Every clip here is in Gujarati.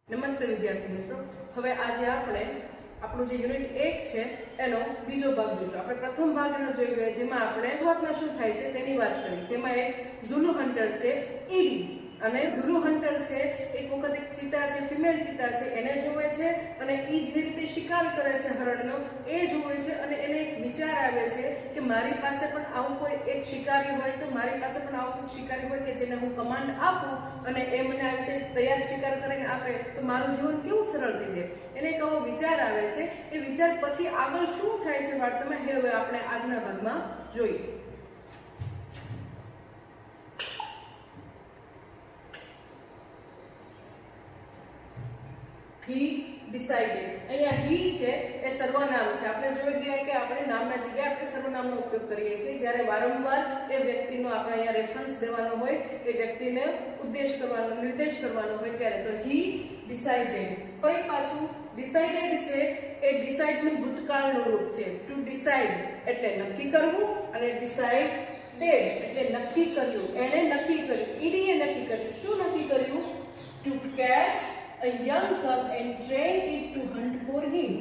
નમસ્તે વિદ્યાર્થી મિત્રો, હવે આજે આપણે આપણું જે યુનિટ 1 છે એનો બીજો ભાગ જોઈશું. આપણે પ્રથમ ભાગ એનો જોઈ ગયા જેમાં આપણે શરૂઆતમાં શું થાય છે તેની વાત કરી, જેમાં એક ઝુલુ હન્ટર છે ઈડી, અને ઝુલુ હન્ટર છે એક વખત એક ચિતા છે, ફિમેલ ચિતા છે, એને જોવે છે અને ઈ જે રીતે શિકાર કરે છે હરણનો એ જોવે છે અને એને એક વિચાર આવે છે કે મારી પાસે પણ આવું કોઈ એક શિકારી હોય તો મારી પાસે પણ આવું કોઈ શિકારી હોય કે જેને હું કમાન્ડ આપું અને એ મને આવી રીતે તૈયાર શિકાર કરીને આપે તો મારું જીવન કેવું સરળ થઈ જાય. એને એક એવો વિચાર આવે છે. એ વિચાર પછી આગળ શું થાય છે વાર્તામાં હવે આપણે આજના ભાગમાં જોઈએ. He decided. અહીંયા he છે એ સર્વનામ છે. આપણે જોઈ ગયા કે આપણે નામના જગ્યાએ આપણે સર્વનામનો ઉપયોગ કરીએ છીએ જ્યારે વારંવાર એ વ્યક્તિનો આપણે અહીંયા રેફરન્સ દેવાનો હોય, એ વ્યક્તિને ઉદ્દેશ કરવાનો, નિર્દેશ કરવાનો હોય ત્યારે. તો he decided. ફરી પાછું decided છે એ decide નું ભૂતકાળનું રૂપ છે. to decide એટલે નક્કી કરવું અને decided એટલે નક્કી કર્યું. એણે નક્કી કર્યું, ઈડીએ નક્કી કર્યું. શું નક્કી કર્યું? to catch a young cub and train it to hunt for him.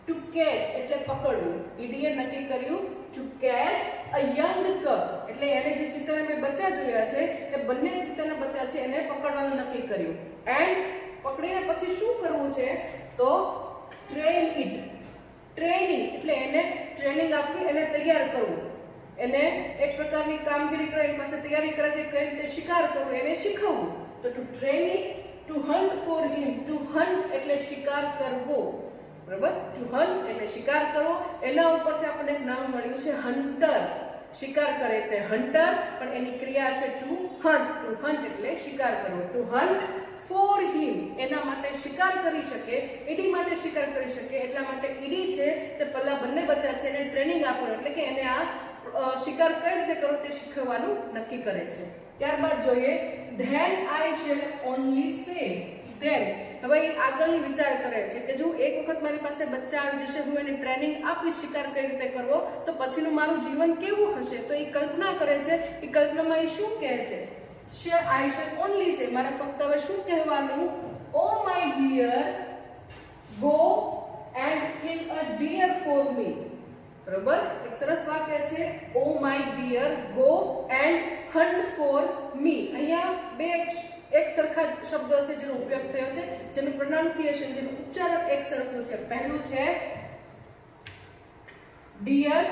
To catch એટલે પકડવું. ઈડીએ નક્કી કર્યું to catch a young cub એટલે એને જે ચિત્તાના મેં બચ્ચા જોયા છે એ બંને ચિત્તાના બચ્ચા છે એને પકડવાનું નક્કી કર્યું. એન્ડ પકડીને પછી શું કરવું છે? તો train it. ટ્રેનિંગ એટલે એને ટ્રેનિંગ આપવી, એને તૈયાર કરવું, એને એક પ્રકારની કામગીરી કરીને પાસે તૈયારી કરે કે કઈ રીતે શિકાર કરવો એને શીખવવું. તો to train it to hunt for him. to hunt એટલે શિકાર કરવો, બરાબર? to hunt એટલે શિકાર કરવો. એના ઉપરથી આપણને એક નામ મળ્યું છે હન્ટર. શિકાર કરે તે હન્ટર, પણ એની ક્રિયા છે to hunt. to hunt એટલે શિકાર કરવો. to hunt for him એના માટે શિકાર કરી શકે, ઈડી માટે શિકાર કરી શકે એટલા માટે ઈડી છે તે પહેલા બંને બચ્ચા છે એને ટ્રેનિંગ આપવાનું એટલે કે એને આ શિકાર કઈ રીતે કરવો તે શીખવવાનું નક્કી કરે છે. ત્યારબાદ જોઈએ then I shall only say. then હવે આગળની વિચાર કરે છે કે જો એક વખત મારી પાસે બચ્ચા આવી જશે, હું એને ટ્રેનિંગ આપીશ શિકાર કઈ રીતે કરવો, તો પછીનું મારું જીવન કેવું હશે. તો એ કલ્પના કરે છે. એ કલ્પનામાં એ શું કહે છે? I shall only say મારે ફક્ત હવે શું કહેવાનું? oh my dear, go and kill a deer for me. બરોબર? એક સરસ વાક્ય છે oh my dear, go and hunt for me. અહીંયા બે એક સરખા શબ્દો છે જેનો ઉપયોગ થયો છે, જેનું પ્રોનાઉન્સિએશન, જેનું ઉચ્ચારણ એક સરખું છે. પહેલું છે deer,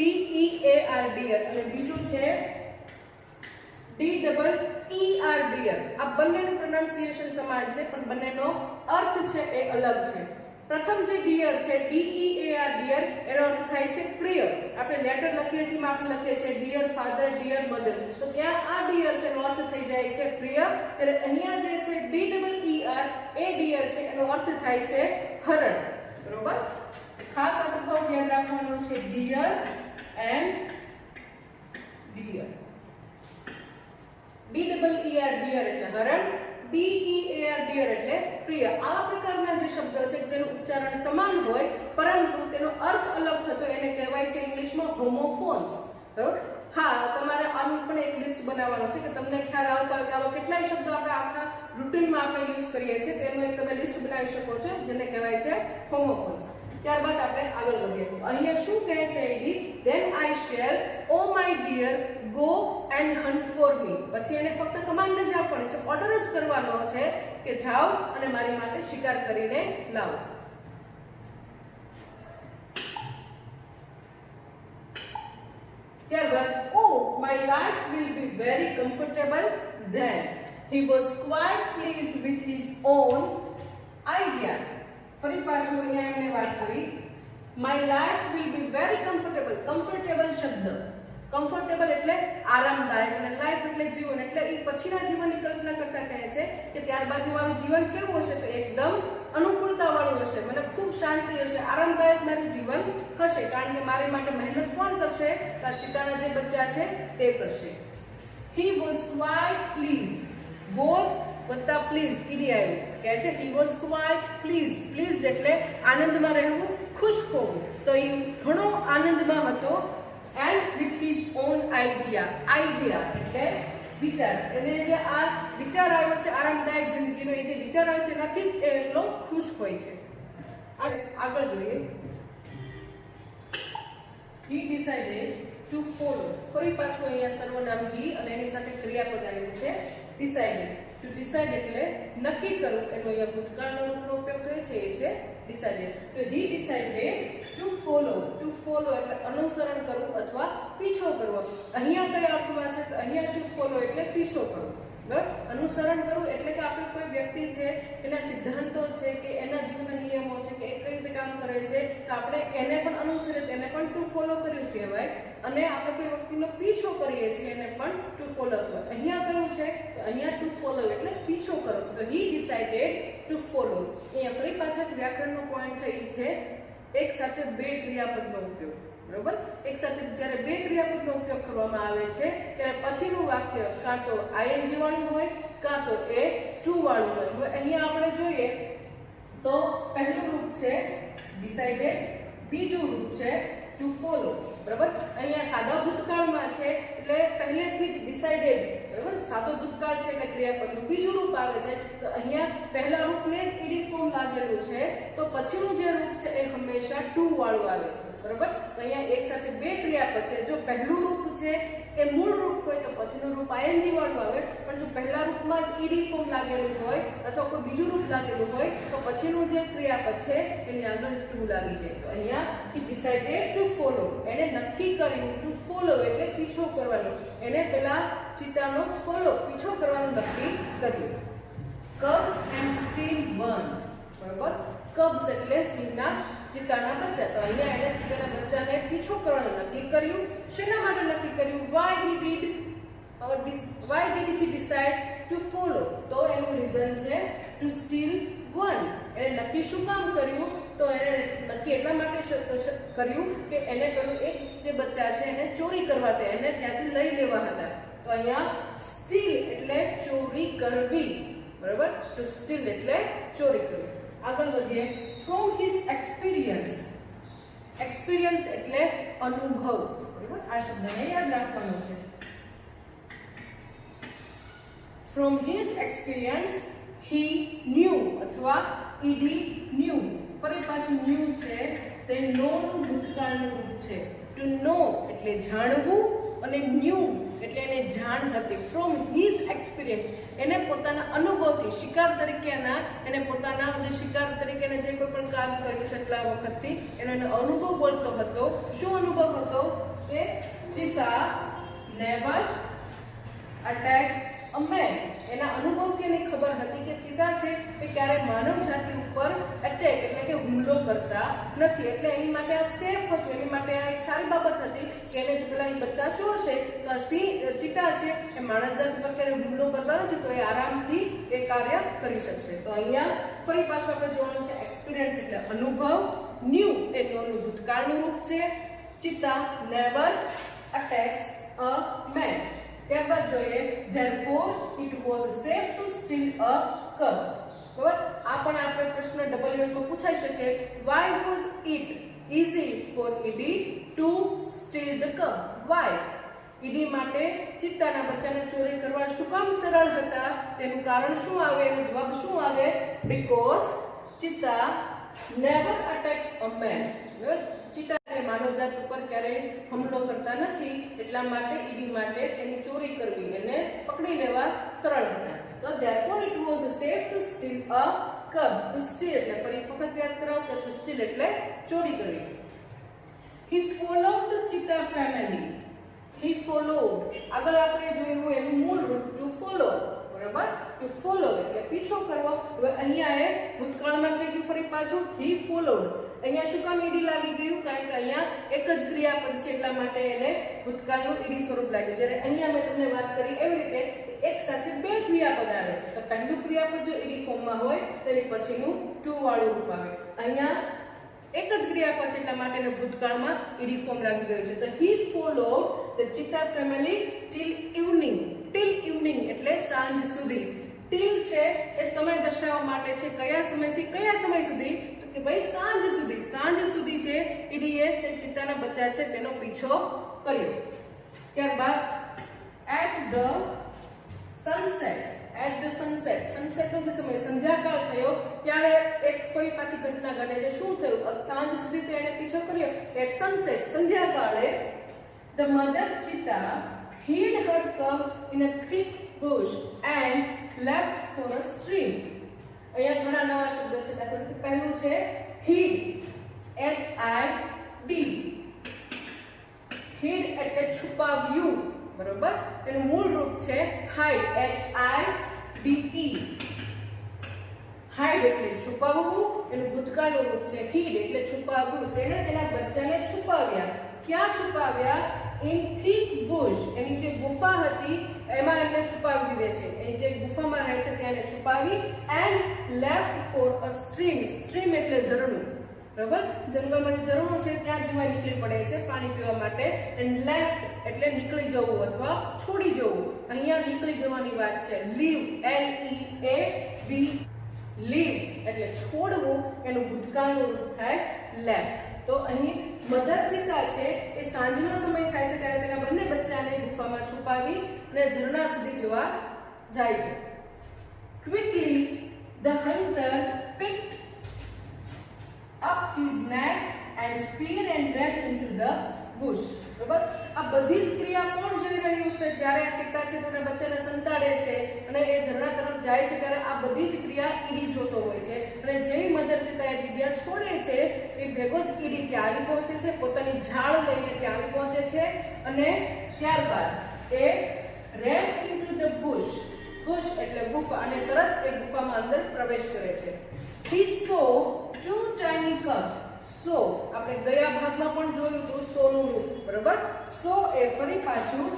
DEAR deer, અને બીજું છે DEER deer. આ બંનેનું પ્રોનાઉન્સિએશન સમાન છે પણ બંનેનો અર્થ છે એ અલગ છે. પ્રથમ જે ડિયર છે DEAR ડિયર એનો અર્થ થાય છે પ્રિય. આપણે લેટર લખીએ છીએ, આપણે લખીએ છીએ ડિયર ફાધર, ડિયર મધર, તો ત્યાં આ ડિયર છે એનો અર્થ થઈ જાય છે પ્રિય. જ્યારે અહીંયા જે છે DEER એ ડિયર છે એનો અર્થ થાય છે હરણ. બરોબર? ખાસ આ તફાવત યાદ રાખવાનો છે, deer and dear. DEER deer એટલે હરણ, DEAR ડિયર એટલે પ્રિય. આ પ્રકારના જે શબ્દો છે જેનું ઉચ્ચારણ સમાન હોય પરંતુ તેનો અર્થ અલગ થતો એને કહેવાય છે ઇંગ્લિશમાં હોમોફોન્સ. બરાબર? હા, તમારે આનું પણ એક લિસ્ટ બનાવવાનું છે કે તમને ખ્યાલ આવતા હોય કે આવા કેટલાય શબ્દો આપણે આખા રૂટીનમાં આપણે યુઝ કરીએ છીએ, તેનું એક તમે લિસ્ટ બનાવી શકો છો જેને કહેવાય છે હોમોફોન્સ. ત્યારબાદ આપણે આગળ વધીએ. અહીંયા શું કહે છે એડી? then I shall, oh my dear, go and hunt for me. પછી એને ફક્ત કમાન્ડ જ આપવાની છે, ઓર્ડર જ કરવાનો છે કે જાઓ અને મારી માટે શિકાર કરીને લાવો. ત્યારબાદ oh my life will be very comfortable then. He was quite pleased with his own idea. ફરી પાછું અહીંયા એમને વાત કરી my life will be very comfortable. Comfortable શબ્દ, કમ્ફર્ટેબલ એટલે આરામદાયક અને લાઈફ એટલે જીવન, એટલે એ પછીના જીવનની કલ્પના કરતા કહે છે કે ત્યારબાદનું મારું જીવન કેવું હશે? તો એકદમ અનુકૂળતાવાળું હશે, મને ખૂબ શાંતિ હશે, આરામદાયક મારું જીવન હશે, કારણ કે મારી માટે મહેનત કોણ કરશે? તો આ ચિત્તાના જે બચ્ચા છે તે કરશે. he was quite pleased. was વત્તા પ્લીઝ ઈડી આવ્યું કહે છે he was quite pleased. pleased એટલે આનંદમાં રહેવું, ખુશ હોવું. તો એ ઘણો આનંદમાં હતો. and with his own idea. idea એટલે વિચાર, એને જે આ વિચાર આવ્યો છે આરામદાયક જિંદગીનો, એ જે વિચાર આવ્યો છે એનાથી જ એ એટલો ખુશ હોય છે. આગળ જોઈએ. he decided to follow. ફરી પાછું અહીંયા સર્વનામ he અને એની સાથે ક્રિયાપદ આવ્યું છે decided. to decide એટલે નક્કી કરવું, એનો અહીંયા ભૂતકાળનો રૂપનો ઉપયોગ થયો છે, એ છે decided. તો he decided to follow. to follow એટલે અનુસરણ કરવું અથવા પીછો કરવો. અહીંયા કયા અર્થમાં છે? તો અહીંયા to follow એટલે પીછો કરવો. બરાબર, અનુસરણ કરવું એટલે કે આપણે કોઈ વ્યક્તિ છે, એના સિદ્ધાંતો છે કે એના જીવનના નિયમો છે કે એ કઈ રીતે કામ કરે છે, તો આપણે એને પણ અનુસરીએ, એને પણ ટુ ફોલો કર્યું કહેવાય. અને આપણે કોઈ વ્યક્તિનો પીછો કરીએ છીએ, એને પણ ટુ ફોલો કહેવાય. અહીંયા કયું છે? તો અહીંયા ટુ ફોલો એટલે પીછો કરો. તો he decided to follow. અહીંયા ફરી પાછા વ્યાકરણનો પોઈન્ટ છે, એ છે એક સાથે બે ક્રિયાપદનો ઉપયોગ. બરાબર, એક સાથે જ્યારે બે ક્રિયાપદનો ઉપયોગ કરવામાં આવે છે ત્યારે પછીનું વાક્ય કાં તો ing વાળું હોય કાં તો એ ટુ વાળું હોય. હવે અહીંયા આપણે જોઈએ તો પહેલું રૂપ છે decided, બીજું રૂપ છે to follow. બરાબર, અહીંયા સાદા ભૂતકાળમાં છે એટલે પહેલેથી જ decided. બરાબર, સાદો ભૂતકાળ છે એટલે ક્રિયાપદનું બીજું રૂપ આવે છે. તો અહીંયા પહેલા રૂપને જ ઈડી ફોર્મ લાગેલું છે, તો પછીનું જે રૂપ છે એ હંમેશા ટુ વાળું આવે છે. બરાબર, તો અહીંયા એક સાથે બે ક્રિયાપદ છે. જો પહેલું રૂપ છે એ મૂળ રૂપ હોય તો પછીનું રૂપ ing વાળું આવે, પણ જો પહેલા રૂપમાં જ ઈડી ફોર્મ લાગેલું હોય અથવા કોઈ બીજું રૂપ લાગેલું હોય તો પછીનું જે ક્રિયાપદ છે એની આગળ ટુ લાગી જાય. તો અહીંયા he decided to follow, એને નક્કી કર્યું. ટુ ફોલો એટલે પીછો કરવાનો, એને પેલા ચિત્તાનો ફોલો પીછો કરવાનું નક્કી કર્યું. cubs and still one. બરાબર, cubs એટલે સિંહના ચિત્તાના બચ્ચા. તો અહીંયા એને ચિત્તાના બચ્ચાને પીછો કરવાનું નક્કી કર્યું. શેના માટે નક્કી કર્યું? why did he decide to follow? તો એનું રીઝન છે to steal one. એને નક્કી શું કામ કર્યું? તો એને નક્કી એટલા માટે કર્યું કે એને પેલું એક જે બચ્ચા છે એને ચોરી કરવા હતા, એને ત્યાંથી લઈ લેવા હતા. તો અહીંયા steal એટલે ચોરી કરવી. બરાબર, to steal એટલે ચોરી કરવી. આગળ વધીએ. from his experience. experience એટલે અનુભવ. બરાબર, આ શબ્દને યાદ રાખવાનો છે. from his experience he knew અથવા ed knew. ફરી પાછું ન્યુ છે તે નો નું ભૂતકાળનું રૂપ છે. to know એટલે જાણવું અને ન્યુ એટલે એને જાણ હતી. from his experience એને પોતાના અનુભવથી, શિકાર તરીકેના એને પોતાના જે શિકાર તરીકેને જે કોઈ પણ કામ કર્યું છે એટલા વખતથી એનો અનુભવ બોલતો હતો. શું અનુભવ હતો? કે ચિતા never attacks a man. એના અનુભવથી એને ખબર હતી કે ચિતા છે એ ક્યારે માનવ જાતિ ઉપર એટેક એટલે કે હુમલો કરતા નથી. એટલે એની માટે આ સેફ હતું, એની માટે આ એક સારી બાબત હતી કે એને જે પેલા બચ્ચા ચોરશે તો આ ચિતા છે એ માનવ જાતિ પર ક્યારે હુમલો કરતા નથી, તો એ આરામથી એ કાર્ય કરી શકશે. તો અહીંયા ફરી પાછું આપણે જોવાનું છે એક્સપિરિયન્સ એટલે અનુભવ. ન્યુ એ નોનું ભૂતકાળનું રૂપ છે. ચિતા નેવર અટેક્સ અ મેન. ત્યારબાદ જોઈએ therefore it was safe to steal a cub. બરાબર, આ પણ આપણે પ્રશ્ન ડબલ માં પૂછાઈ શકે. why was it easy for ed to steal the cub? why? ed માટે ચિત્તાના બચ્ચાને ચોરી કરવા શું કામ સરળ હતા? તેનું કારણ શું આવે? એનો જવાબ શું આવે? because ચિત્તા never attacks a man. ચિત્તા માનવજાત ઉપર ક્યારેય હુમલો કરતા નથી, એટલા માટે ઈડી માટે તેની ચોરી કરવી, એને પકડી લેવા સરળ હતા. તો therefore it was safe to steal a cub. to steal એટલે ફરી વખત યાદ કરાવો કે to steal એટલે ચોરી કરવી. he followed the cheetah family. he followed આગળ આપણે જોયું એનું મૂળ રૂપ to follow. બરાબર, to follow એટલે પીછો કરવો. હવે અહીંયા એ ભૂતકાળમાં થઈ ગયું ફરી પાછું he followed. અહીંયા શું કામ ઈડી લાગી ગયું? કારણ કે અહીંયા એક જ ક્રિયાપદ છે એટલા માટે એને ભૂતકાળનું ઈડી સ્વરૂપ લાગ્યું. જ્યારે અહીંયા મેં તમને વાત કરી એવી રીતે એક સાથે બે ક્રિયાપદ આવે છે. તો પહેલું ક્રિયાપદ જો ઈડી ફોર્મમાં હોય તો એની પછીનું ટુ વાળું રૂપ આવે. અહીંયા એક જ ક્રિયાપદ છે એટલા માટે એને ભૂતકાળમાં ઈડી ફોર્મ લાગી ગયું છે. તો he followed the cheetah family till evening. till evening એટલે સાંજ સુધી. till છે એ સમય દર્શાવવા માટે છે. કયા સમયથી કયા સમય સુધી? કે ભાઈ સાંજ સુધી. સાંજ સુધી છે ઈડીએ તે ચિત્તાના બચ્ચા છે તેનો પીછો કર્યો. ત્યારબાદ at the sunset, at the sunset, સનસેટનો જે સમય સંધ્યાકાળ થયો ત્યારે એક ફરી પાછી ઘટના ઘટે છે. શું થયું? સાંજ સુધી તો એને પીછો કર્યો. એટ સનસેટ, સંધ્યાકાળે the mother cheetah hid her cubs in a thick bush and left for a stream. અહીંયા ઘણા નવા શબ્દો છે. દાખલા તરીકે પહેલું છે hid, HID. hid એટલે છુપાવ્યું, બરોબર? એનું મૂળ રૂપ છે hide, HIDE. hide એટલે છુપાવવું, એનું ભૂતકાળનું રૂપ છે hid એટલે છુપાવ્યું. તેણે તેના બચ્ચાને છુપાવ્યા. ક્યાં છુપાવ્યા? ઇન thick bush, એની જે ગુફા હતી એમાં એમને છુપાવી દીધે છે. એની જે ગુફામાં રહે છે ત્યાં એને છુપાવી. And left for a stream, stream એટલે ઝરણું, બરાબર? જંગલમાં જે ઝરણું છે ત્યાં જવા નીકળી પડે છે પાણી પીવા માટે. એન્ડ લેફ્ટ એટલે નીકળી જવું અથવા છોડી જવું. અહીંયા નીકળી જવાની વાત છે. લીવ, LEAV, લીવ એટલે છોડવું, એનું ભૂતકાળનું રૂપ થાય લેફ્ટ. તો અહીં મધર ચિતા છે એ સાંજનો સમય થાય છે ત્યારે તેના બંને બચ્ચાને ગુફામાં છુપાવી અને ઝરણા સુધી જવા જાય છે. Quickly the hunter picked up his net and spear and ran into the bush. બરાબર? આ બધી જ ક્રિયા કોણ જોઈ રહ્યું છે? જ્યારે આ ચિત્તા છે તેના બચ્ચાને સંતાડે છે અને એ ઝરણા તરફ જાય છે ત્યારે આ બધી જ ક્રિયા ઈડી જોતો હોય છે. અને જેવી મધર ચિત્તા એ જગ્યા છોડે છે એ ભેગો જ ઈડી ત્યાં આવી પહોંચે છે, પોતાની ઝાડ લઈને ત્યાં આવી પહોંચે છે અને ત્યારબાદ એ ran into the bush, bush એટલે ગુફા, અને તરત એ ગુફામાં અંદર પ્રવેશ કરે છે. He saw two tiny cubs. સો આપણે ગયા ભાગમાં પણ જોયું હતું સોનું રૂપ, બરાબર? સો એ ફરી પાછું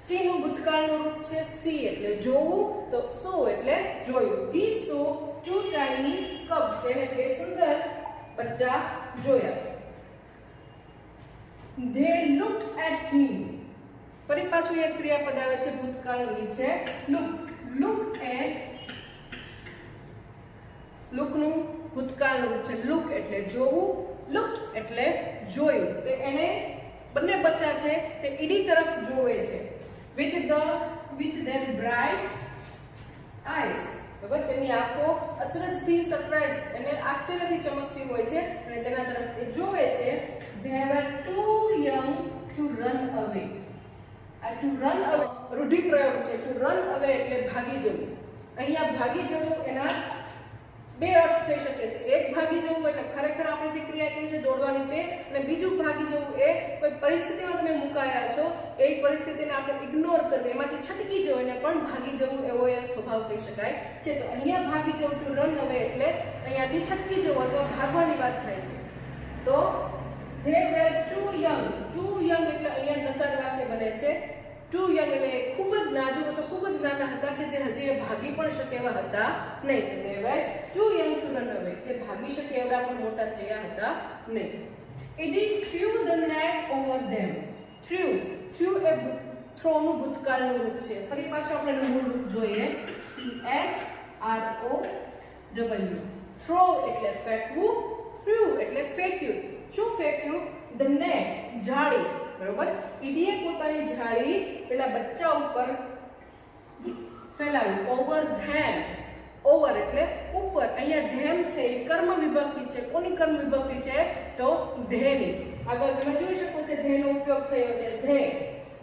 સી નું ભૂતકાળનું રૂપ છે. સી એટલે જોવું, તો સો એટલે જોયું. He saw two tiny cubs, તેને બે સુંદર બચ્ચા જોયા. They looked at him. ફરી પાછું એક ક્રિયાપદ આવે છે ભૂતકાળની છે look. Look એ look નું ભૂતકાળનું રૂપ છે. લુક એટલે જોવું, લુક્ડ એટલે જોયું. તો એને બંને બચ્ચા છે તે ઈડી તરફ જોવે છે. with their bright eyes, બરાબર? તેમની આંખો અચરજથી, સરપ્રાઈઝ એને આશ્ચર્યથી ચમકતી હોય છે અને તેના તરફ એ જોવે છે. they were too young to run away. આ to run away રૂઢિપ્રયોગ છે. to run away એટલે ભાગી જવું. અહીંયા ભાગી જવું એના બે અર્થ થઈ શકે છે. એક ભાગી જવું એટલે ખરેખર આપણે જે ક્રિયા કરી છે દોડવાની તે, અને બીજું ભાગી જવું એ કોઈ પરિસ્થિતિમાં તમે મુકાયા છો એ પરિસ્થિતિને આપણે ઇગ્નોર કરવી, એમાંથી છટકી જવું, એને પણ ભાગી જવું એવો એ સ્વભાવ કહી શકાય છે. તો અહીંયા ભાગી જવું ટુ રન અવે એટલે અહીંયાથી છટકી જવું અથવા ભાગવાની વાત થાય છે. તો they were too young, too young એટલે અહીંયા નકાર વાક્ય બને છે. too young એટલે ખૂબ જ નાજુક અથવા ખૂબ જ નાના હતા કે જે હજી એ ભાગી પણ શકે એવા હતા નહીં. they were too young to run away, તે ભાગી શકે એવડા પણ મોટા થયા હતા નહીં. Eddie threw the net over them. threw A throw નું ભૂતકાળનું રૂપ છે. ફરી પાછું આપણે એનું મૂળ રૂપ જોઈએ. THROW. throw એટલે ફેંકવું, threw એટલે ફેંક્યું. શું ફેંક્યું? the net જાળી, બરોબર? ઈડીએ પોતાની જાળી પેલા બચ્ચા ઉપર ફેલાવી. ઓવર ધેમ, ઓવર એટલે ઉપર. અહીંયા ધેમ છે એ કર્મ વિભક્તિ છે. કોની કર્મ વિભક્તિ છે? તો ધેની. આગળ તમે જોઈ શકો છો ધેનો ઉપયોગ થયો છે. ધે,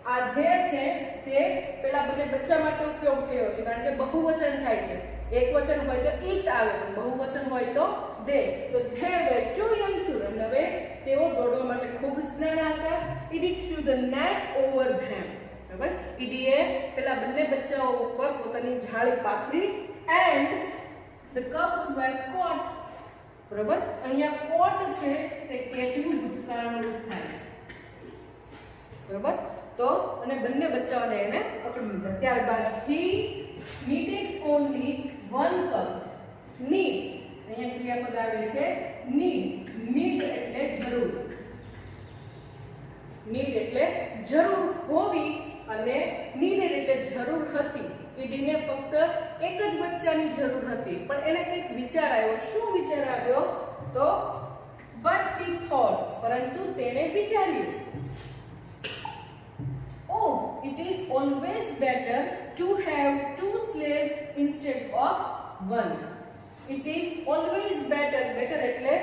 આ ધે છે તે પેલા બંને બચ્ચા માટે ઉપયોગ થયો છે કારણ કે બહુવચન થાય છે. એક વચન હોય તો ઈટ આવે, પણ બહુવચન હોય તો they. તો they were too young to run away. તેઓ દોડવા માટે ખૂબ જ નાના હતા. Eddie threw the net over them. બરાબર? ઈડીએ પેલા બંને બચ્ચાઓ ઉપર પોતાની જાળી પાથરી. and the cubs were caught. બરાબર? અહીંયા caught છે તે કેચનું ભૂતકાળનું રૂપ થાય. બરાબર? તો અને બંને બચ્ચાઓને એને પકડી લીધા. ત્યારબાદ he needed only one cub. need અહીંયા ક્રિયાપદ આવે છે need એટલે જરૂર. need એટલે જરૂર હોવી અને needed એટલે જરૂર હતી. ઈડીને ફક્ત એક જ બચ્ચાની જરૂર હતી, પણ એને કંઈક વિચાર આવ્યો. શું વિચાર આવ્યો? તો but he thought, પરંતુ તેણે વિચાર્યું. oh, it it is always better to have 2 slaves instead of 1. It is always better. Better એટલે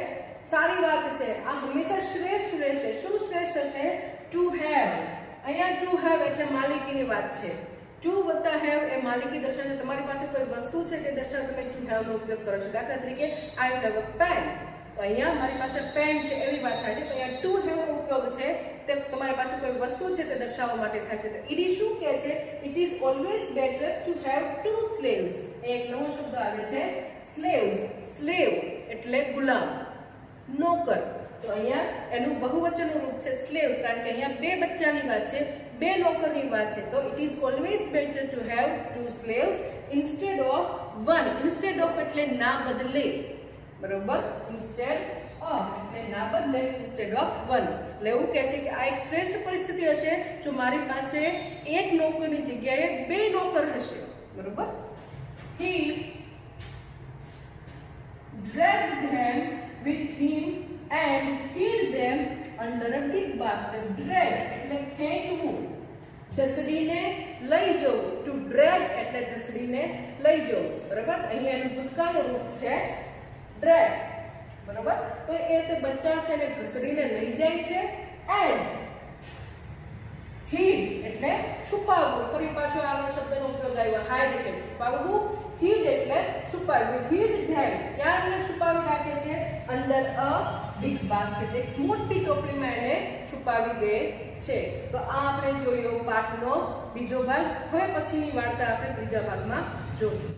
સારી વાત છે, આ હંમેશા શ્રેષ્ઠ રહેશે. શું શ્રેષ્ઠ હશે? To have. અહીંયા to have એટલે માલિકીની વાત છે. To વત્તા have એ માલિકી દર્શાવે. તમારી પાસે કોઈ વસ્તુ છે તે દર્શાવે તમે to have નો ઉપયોગ કરો છો. દાખલા તરીકે I have a pen. તો અહીંયા મારી પાસે પેન છે એવી વાત થાય છે. તો અહીંયા to have નો ઉપયોગ છે તે તમારી પાસે કોઈ વસ્તુ છે તે દર્શાવવા માટે થાય છે. તો ઈડી શું કહે છે? It is always better to have 2 slaves. એક નવો શબ્દ આવે છે slaves. slave એટલે ગુલામ, નોકર. તો અહીંયા એનું બહુવચનનું રૂપ છે slaves, કારણ કે અહીંયા બે બચ્ચાની વાત છે, બે નોકરની વાત છે. તો it is always better to have 2 slaves instead of 1. instead of એટલે ના બદલે, બરોબર? instead of એટલે ના બદલે, instead of 1. એટલે એવું કહે છે કે આ એક શ્રેષ્ઠ પરિસ્થિતિ હશે જો મારી પાસે એક નોકરની જગ્યાએ બે નોકર હશે, બરોબર? He dragged them with him and hid them under a big basket. Drag એટલે ખેંચવું, ઢસડીને લઈ જવું. To drag એટલે ઢસડીને લઈ જવું, બરાબર? અહીંયા એનું ભૂતકાળનું રૂપ છે drag, બરાબર? તો એ તે બચ્ચા છે ને ઘસડીને લઈ જાય છે. and hid એટલે છુપાવવું. ફરી પાછો આનો શબ્દનો ઉપયોગ આવ્યો, hide એટલે છુપાવવું, hid એટલે છુપાવવું. hid them ક્યાં એને છુપાવી રાખે છે? under a big basket, એક મોટી ટોપલીમાં એને છુપાવી દે છે. તો આ આપણે જોયો પાઠનો બીજો ભાગ. હવે પછીની વાર્તા આપણે ત્રીજા ભાગમાં જોશું.